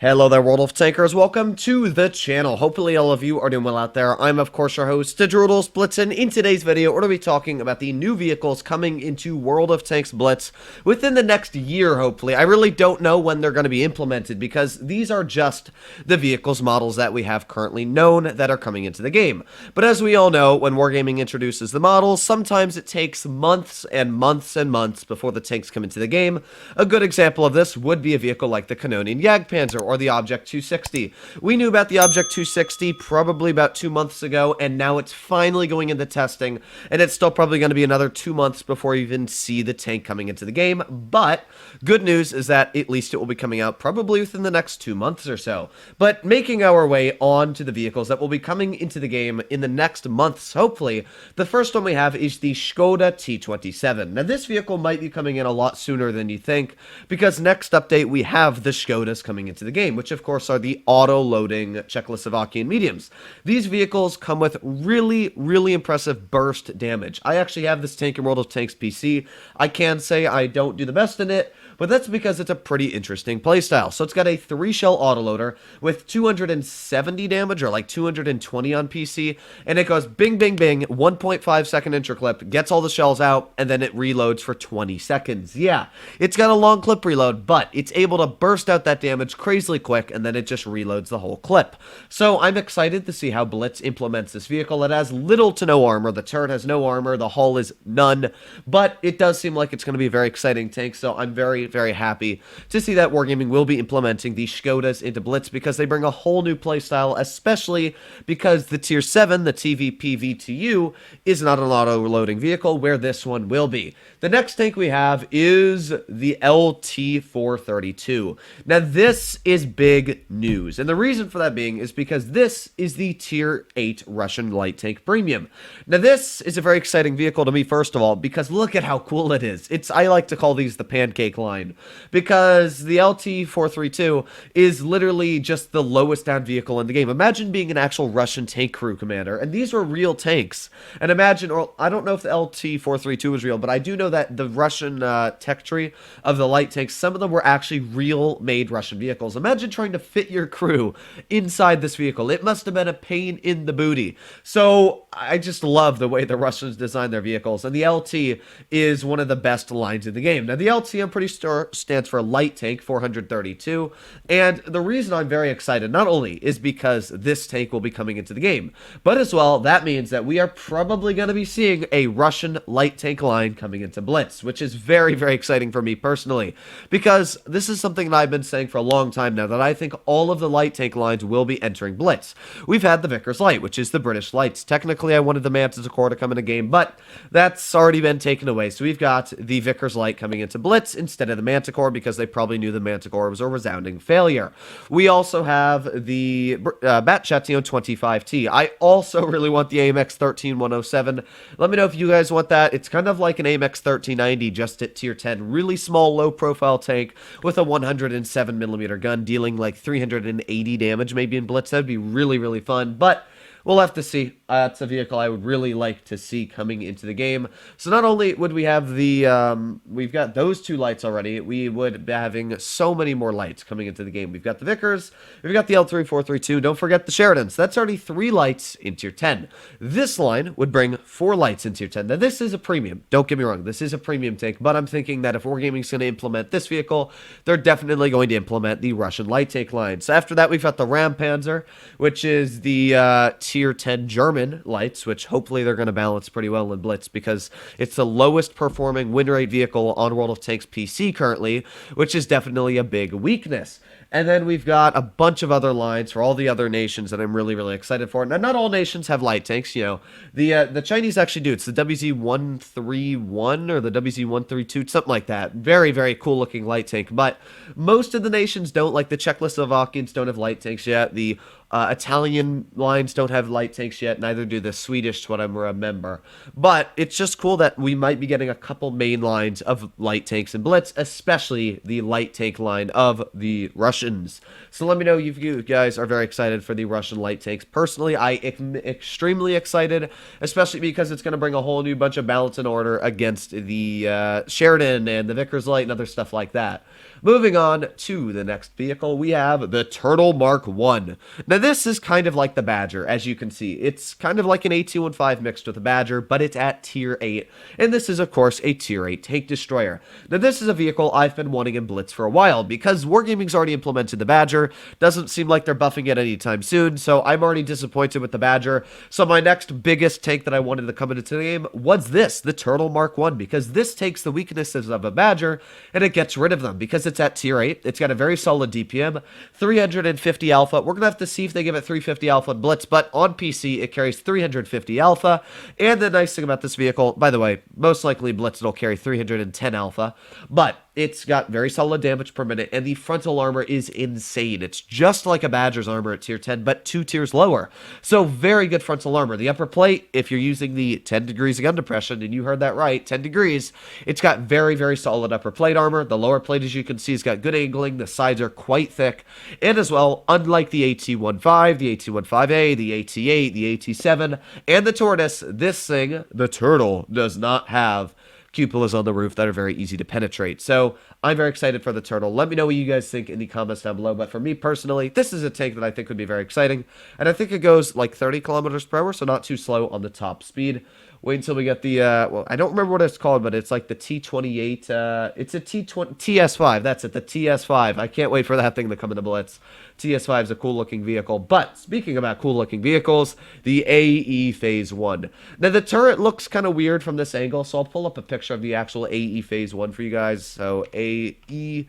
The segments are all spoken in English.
Hello there, World of Tankers. Welcome to the channel. Hopefully all of you are doing well out there. I'm, of course, your host, World of Blitz, and in today's video, we're going to be talking about the new vehicles coming into World of Tanks Blitz within the next year, hopefully. I really don't know when they're going to be implemented because these are just the vehicles models that we have currently known that are coming into the game. But as we all know, when Wargaming introduces the models, sometimes it takes months and months and months before the tanks come into the game. A good example of this would be a vehicle like the Canonian Jagdpanzer or the Object 260. We knew about the Object 260 probably about 2 months ago, and now it's finally going into testing, and it's still probably going to be another 2 months before you even see the tank coming into the game. But good news is that at least it will be coming out probably within the next 2 months or so. But making our way on to the vehicles that will be coming into the game in the next months, hopefully, the first one we have is the SKODA T27. Now, this vehicle might be coming in a lot sooner than you think, because next update we have the SKODAs coming into the game, which of course are the auto-loading Czechoslovakian mediums. These vehicles come with really impressive burst damage. I actually have this tank in World of Tanks PC. I can say I don't do the best in it, but that's because it's a pretty interesting playstyle. So it's got a 3-shell autoloader with 270 damage, or like 220 on PC, and it goes bing, bing, bing, 1.5 second intro clip, gets all the shells out, and then it reloads for 20 seconds. Yeah, it's got a long clip reload, but it's able to burst out that damage crazily quick, and then it just reloads the whole clip. So I'm excited to see how Blitz implements this vehicle. It has little to no armor. The turret has no armor. The hull is none, but it does seem like it's going to be a very exciting tank, so I'm very happy to see that Wargaming will be implementing the SKODAs into Blitz, because they bring a whole new playstyle, especially because the Tier 7, the TVP VTU, is not an auto-loading vehicle, where this one will be. The next tank we have is the LT-432. Now, this is big news, and the reason for that being is because this is the Tier 8 Russian light tank premium. Now, this is a very exciting vehicle to me, first of all, because look at how cool it is. I like to call these the pancake line, because the LT-432 is literally just the lowest down vehicle in the game. Imagine being an actual Russian tank crew commander, and these were real tanks. And imagine, or I don't know if the LT-432 was real, but I do know that the Russian tech tree of the light tanks, some of them were actually real-made Russian vehicles. Imagine trying to fit your crew inside this vehicle. It must have been a pain in the booty. So I just love the way the Russians design their vehicles, and the LT is one of the best lines in the game. Now, the LT, I'm pretty sure, stands for Light Tank 432, and the reason I'm very excited not only is because this tank will be coming into the game, but as well, that means that we are probably going to be seeing a Russian light tank line coming into Blitz, which is very exciting for me personally, because this is something that I've been saying for a long time now, that I think all of the light tank lines will be entering Blitz. We've had the Vickers Light, which is the British Lights. Technically, I wanted the Mantis Accord to come in a game, but that's already been taken away, so we've got the Vickers Light coming into Blitz instead of the Manticore, because they probably knew the Manticore was a resounding failure. We also have the Bat Chatillon 25T. I also really want the AMX 13107. Let me know if you guys want that. It's kind of like an AMX 1390, just at tier 10. Really small, low-profile tank with a 107mm gun, dealing like 380 damage maybe in Blitz. That'd be really fun, but we'll have to see. It's a vehicle I would really like to see coming into the game. So not only would we have the, we've got those two lights already, we would be having so many more lights coming into the game. We've got the Vickers, we've got the L3432, don't forget the Sheridans. That's already 3 lights in tier 10. This line would bring 4 lights in tier 10. Now, this is a premium. Don't get me wrong, this is a premium tank, but I'm thinking that if Wargaming's going to implement this vehicle, they're definitely going to implement the Russian light tank line. So after that, we've got the Ram Panzer, which is the tier 10 German lights, which hopefully they're going to balance pretty well in Blitz, because it's the lowest performing win rate vehicle on World of Tanks PC currently, which is definitely a big weakness. And then we've got a bunch of other lines for all the other nations that I'm really excited for. Now, not all nations have light tanks, you know. The Chinese actually do. It's the WZ-131 or the WZ-132, something like that. Very cool looking light tank. But most of the nations don't. Like the Czechoslovakians don't have light tanks yet. The Italian lines don't have light tanks yet, neither do the Swedish, to what I remember. But it's just cool that we might be getting a couple main lines of light tanks in Blitz, especially the light tank line of the Russians. So let me know if you guys are very excited for the Russian light tanks. Personally, I am extremely excited, especially because it's going to bring a whole new bunch of balance and order against the Sheridan and the Vickers Light and other stuff like that. Moving on to the next vehicle, we have the Turtle Mark 1. Now, this is kind of like the Badger, as you can see. It's kind of like an A215 mixed with a Badger, but it's at Tier 8. And this is, of course, a Tier 8 tank destroyer. Now, this is a vehicle I've been wanting in Blitz for a while, because Wargaming's already implemented the Badger. Doesn't seem like they're buffing it anytime soon, so I'm already disappointed with the Badger. So my next biggest tank that I wanted to come into the game was this, the Turtle Mark 1, because this takes the weaknesses of a Badger, and it gets rid of them, because it's at Tier 8. It's got a very solid DPM, 350 alpha. We're going to have to see if they give it 350 alpha in Blitz, but on PC, it carries 350 alpha. And the nice thing about this vehicle, by the way, most likely Blitz it'll carry 310 alpha, but it's got very solid damage per minute, and the frontal armor is insane. It's just like a Badger's armor at Tier 10, but 2 tiers lower. So very good frontal armor. The upper plate, if you're using the 10 degrees of gun depression, and you heard that right, 10 degrees, it's got very, very solid upper plate armor. The lower plate, as you can see, has got good angling. The sides are quite thick. And as well, unlike the AT-15, the AT-15A, the AT-8, the AT-7, and the Tortoise, this thing, the Turtle, does not have cupolas on the roof that are very easy to penetrate. So I'm very excited for the Turtle. Let me know what you guys think in the comments down below. But for me personally, this is a tank that I think would be very exciting. And I think it goes like 30 kilometers per hour, so not too slow on the top speed. Wait until we get the, well, I don't remember what it's called, but it's like the T28, it's a TS5, that's it, the TS5. I can't wait for that thing to come into Blitz. TS5 is a cool-looking vehicle. But, speaking about cool-looking vehicles, the AE Phase 1. Now, the turret looks kind of weird from this angle, so I'll pull up a picture of the actual AE Phase 1 for you guys. So, AE...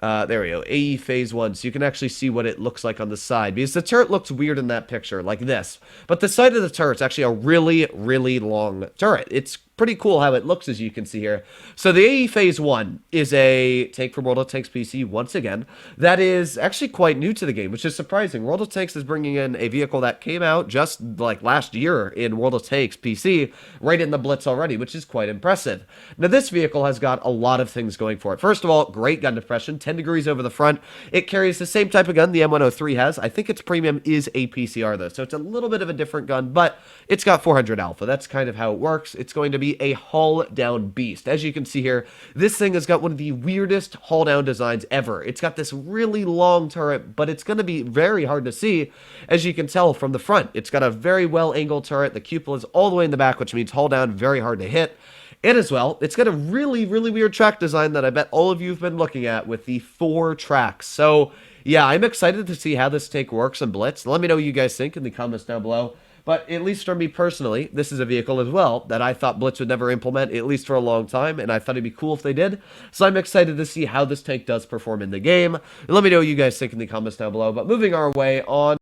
there we go, AE Phase 1, so you can actually see what it looks like on the side, because the turret looks weird in that picture, like this, but the side of the turret's actually a really, really long turret. It's pretty cool how it looks, as you can see here. So the AE Phase 1 is a tank from World of Tanks PC, once again, that is actually quite new to the game, which is surprising. World of Tanks is bringing in a vehicle that came out just like last year in World of Tanks PC, right in the Blitz already, which is quite impressive. Now this vehicle has got a lot of things going for it. First of all, great gun depression, 10 degrees over the front. It carries the same type of gun the M103 has. I think its premium is a PCR though, so it's a little bit of a different gun, but it's got 400 alpha. That's kind of how it works. It's going to be a hull down beast. As you can see here, this thing has got one of the weirdest hull down designs ever. It's got this really long turret, but it's going to be very hard to see, as you can tell from the front. It's got a very well angled turret. The cupola is all the way in the back, which means hull down, very hard to hit. And as well, it's got a really, really weird track design that I bet all of you have been looking at with the 4 tracks. So yeah, I'm excited to see how this tank works in Blitz. Let me know what you guys think in the comments down below. But at least for me personally, this is a vehicle as well that I thought Blitz would never implement, at least for a long time, and I thought it'd be cool if they did. So I'm excited to see how this tank does perform in the game. And let me know what you guys think in the comments down below. But moving our way on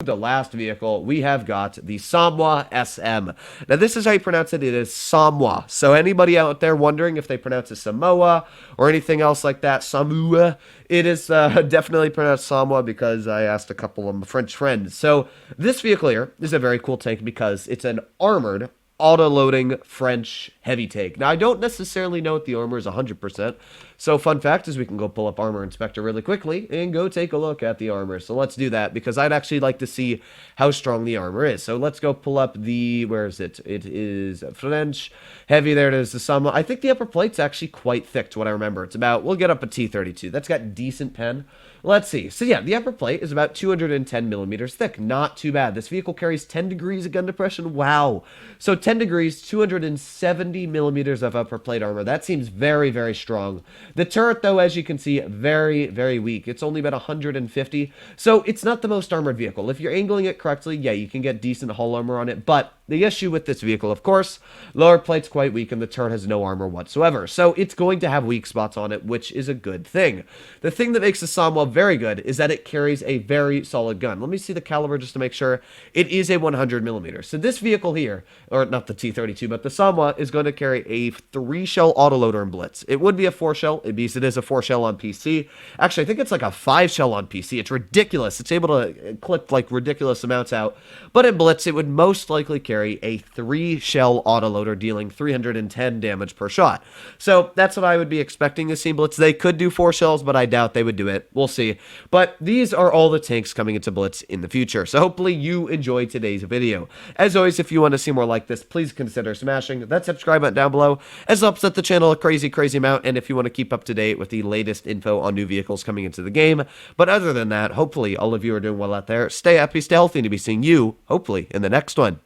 the last vehicle, we have got the Samwa SM. Now this is how you pronounce it. It is Samwa. So anybody out there wondering if they pronounce it Samoa or anything else like that, Samua, it is definitely pronounced Samwa, because I asked a couple of my French friends. So this vehicle here is a very cool tank because it's an armored auto-loading French heavy tank. Now, I don't necessarily know if the armor is 100%, so fun fact is we can go pull up Armor Inspector really quickly and go take a look at the armor. So let's do that, because I'd actually like to see how strong the armor is. So let's go pull up the, where is it? It is French heavy, there it is, the Sama. I think the upper plate's actually quite thick to what I remember. It's about, we'll get up a T32. That's got decent pen. Let's see. So yeah, the upper plate is about 210 millimeters thick. Not too bad. This vehicle carries 10 degrees of gun depression. Wow. So 10 degrees, 270 millimeters of upper plate armor. That seems very, very strong. The turret, though, as you can see, very, very weak. It's only about 150. So it's not the most armored vehicle. If you're angling it correctly, yeah, you can get decent hull armor on it, but The issue with this vehicle, of course, lower plate's quite weak and the turret has no armor whatsoever, so it's going to have weak spots on it, which is a good thing. The thing that makes the Samwa very good is that it carries a very solid gun. Let me see the caliber just to make sure. It is a 100mm. So this vehicle here, or not the T-32, but the Samwa is going to carry a 3-shell autoloader in Blitz. It would be a 4-shell, it is a 4-shell on PC. Actually, I think it's like a 5-shell on PC. It's ridiculous. It's able to clip like ridiculous amounts out. But in Blitz, it would most likely carry a 3-shell autoloader dealing 310 damage per shot. So that's what I would be expecting to see in Blitz. They could do 4 shells, but I doubt they would do it. We'll see. But these are all the tanks coming into Blitz in the future. So hopefully you enjoyed today's video. As always, if you want to see more like this, please consider smashing that subscribe button down below, as it helps set the channel a crazy amount, and if you want to keep up to date with the latest info on new vehicles coming into the game. But other than that, hopefully all of you are doing well out there. Stay happy, stay healthy, and to be seeing you, hopefully, in the next one.